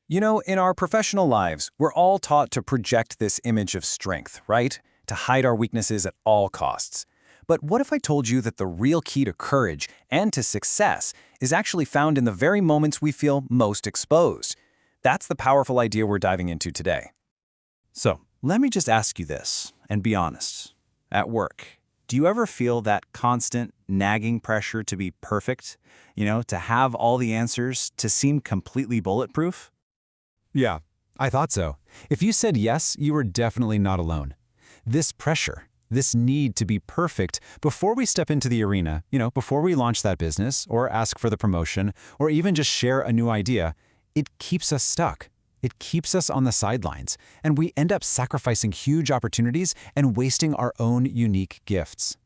You know, in our professional lives, we're all taught to project this image of strength, right? To hide our weaknesses at all costs. But what if I told you that the real key to courage and to success is actually found in the very moments we feel most exposed? That's the powerful idea we're diving into today. So, let me just ask you this, and be honest. At work, do you ever feel that constant, nagging pressure to be perfect? To have all the answers, to seem completely bulletproof? Yeah, I thought so. If you said yes, you were definitely not alone. This pressure, this need to be perfect before we step into the arena, before we launch that business or ask for the promotion or even just share a new idea, it keeps us stuck. It keeps us on the sidelines, and we end up sacrificing huge opportunities and wasting our own unique gifts.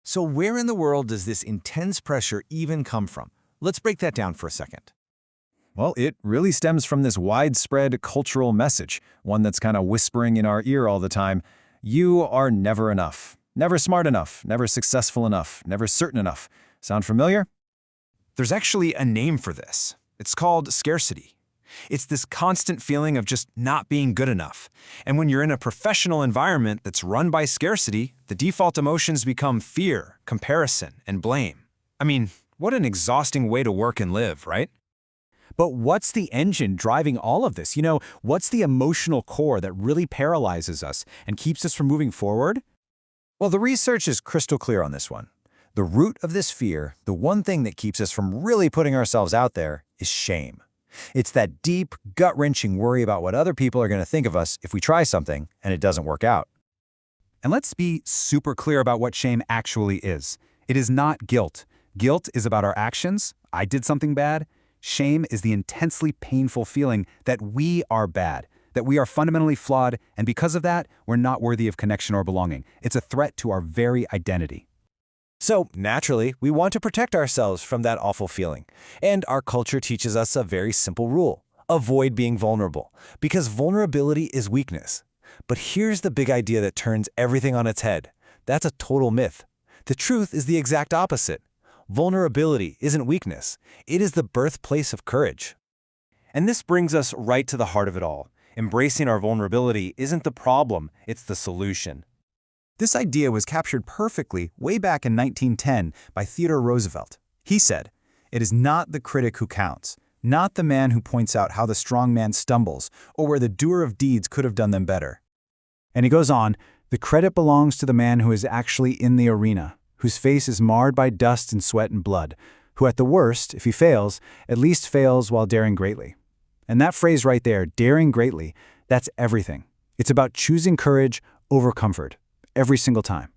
So where in the world does this intense pressure even come from? Let's break that down for a second. Well, it really stems from this widespread cultural message, one that's kind of whispering in our ear all the time. You are never enough, never smart enough, never successful enough, never certain enough. Sound familiar? There's actually a name for this. It's called scarcity. It's this constant feeling of just not being good enough. And when you're in a professional environment that's run by scarcity, the default emotions become fear, comparison, and blame. I mean, what an exhausting way to work and live, right? But what's the engine driving all of this? What's the emotional core that really paralyzes us and keeps us from moving forward? Well, the research is crystal clear on this one. The root of this fear, the one thing that keeps us from really putting ourselves out there, is shame. It's that deep, gut-wrenching worry about what other people are going to think of us if we try something and it doesn't work out. And let's be super clear about what shame actually is. It is not guilt. Guilt is about our actions. I did something bad. Shame is the intensely painful feeling that we are bad, that we are fundamentally flawed, and because of that, we're not worthy of connection or belonging. It's a threat to our very identity. So, naturally, we want to protect ourselves from that awful feeling. And our culture teaches us a very simple rule. Avoid being vulnerable, because vulnerability is weakness. But here's the big idea that turns everything on its head. That's a total myth. The truth is the exact opposite. Vulnerability isn't weakness. It is the birthplace of courage. And this brings us right to the heart of it all. Embracing our vulnerability isn't the problem, it's the solution. This idea was captured perfectly way back in 1910 by Theodore Roosevelt. He said, "It is not the critic who counts, not the man who points out how the strong man stumbles or where the doer of deeds could have done them better." And he goes on, "The credit belongs to the man who is actually in the arena, whose face is marred by dust and sweat and blood, who at the worst, if he fails, at least fails while daring greatly." And that phrase right there, daring greatly, that's everything. It's about choosing courage over comfort, every single time.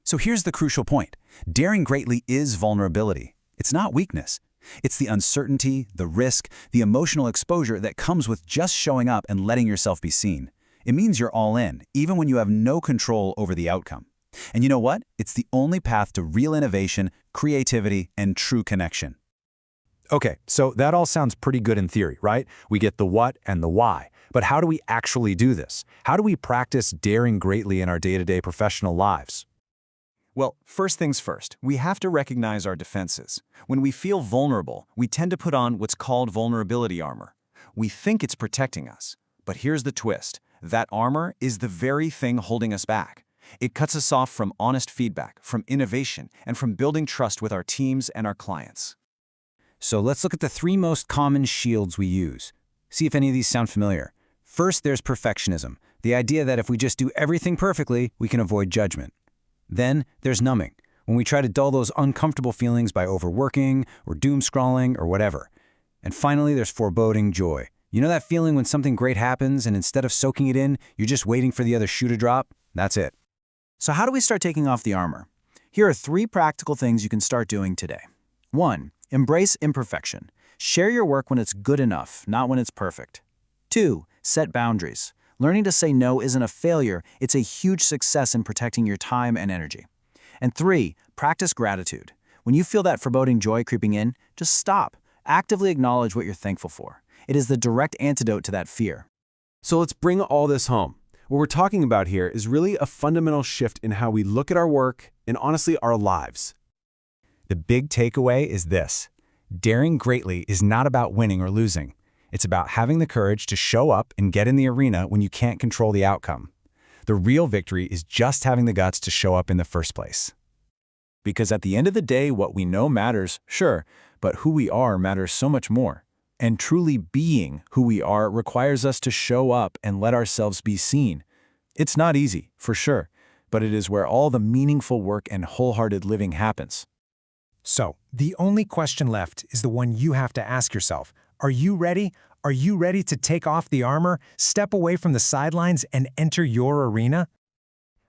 So here's the crucial point. Daring greatly is vulnerability. It's not weakness. It's the uncertainty, the risk, the emotional exposure that comes with just showing up and letting yourself be seen. It means you're all in, even when you have no control over the outcome. And you know what? It's the only path to real innovation, creativity, and true connection. Okay, so that all sounds pretty good in theory, right? We get the what and the why. But how do we actually do this? How do we practice daring greatly in our day-to-day professional lives? Well, first things first, we have to recognize our defenses. When we feel vulnerable, we tend to put on what's called vulnerability armor. We think it's protecting us. But here's the twist. That armor is the very thing holding us back. It cuts us off from honest feedback, from innovation, and from building trust with our teams and our clients. So let's look at the 3 most common shields we use. See if any of these sound familiar. First, there's perfectionism, the idea that if we just do everything perfectly, we can avoid judgment. Then there's numbing, when we try to dull those uncomfortable feelings by overworking or doom scrolling or whatever. And finally, there's foreboding joy. You know that feeling when something great happens and instead of soaking it in, you're just waiting for the other shoe to drop? That's it. So how do we start taking off the armor? Here are 3 practical things you can start doing today. 1. Embrace imperfection. Share your work when it's good enough, not when it's perfect. 2. Set boundaries. Learning to say no isn't a failure, it's a huge success in protecting your time and energy. And 3. Practice gratitude. When you feel that foreboding joy creeping in, just stop. Actively acknowledge what you're thankful for. It is the direct antidote to that fear. So let's bring all this home. What we're talking about here is really a fundamental shift in how we look at our work and honestly our lives. The big takeaway is this. Daring greatly is not about winning or losing. It's about having the courage to show up and get in the arena when you can't control the outcome. The real victory is just having the guts to show up in the first place. Because at the end of the day, what we know matters, sure, but who we are matters so much more. And truly being who we are requires us to show up and let ourselves be seen. It's not easy, for sure, but it is where all the meaningful work and wholehearted living happens. So, the only question left is the one you have to ask yourself. Are you ready? Are you ready to take off the armor, step away from the sidelines, and enter your arena?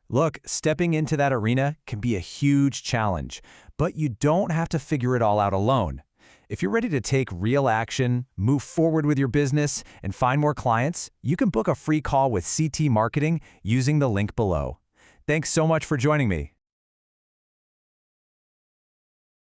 Look, stepping into that arena can be a huge challenge, but you don't have to figure it all out alone. If you're ready to take real action, move forward with your business, and find more clients, you can book a free call with CT Marketing using the link below. Thanks so much for joining me.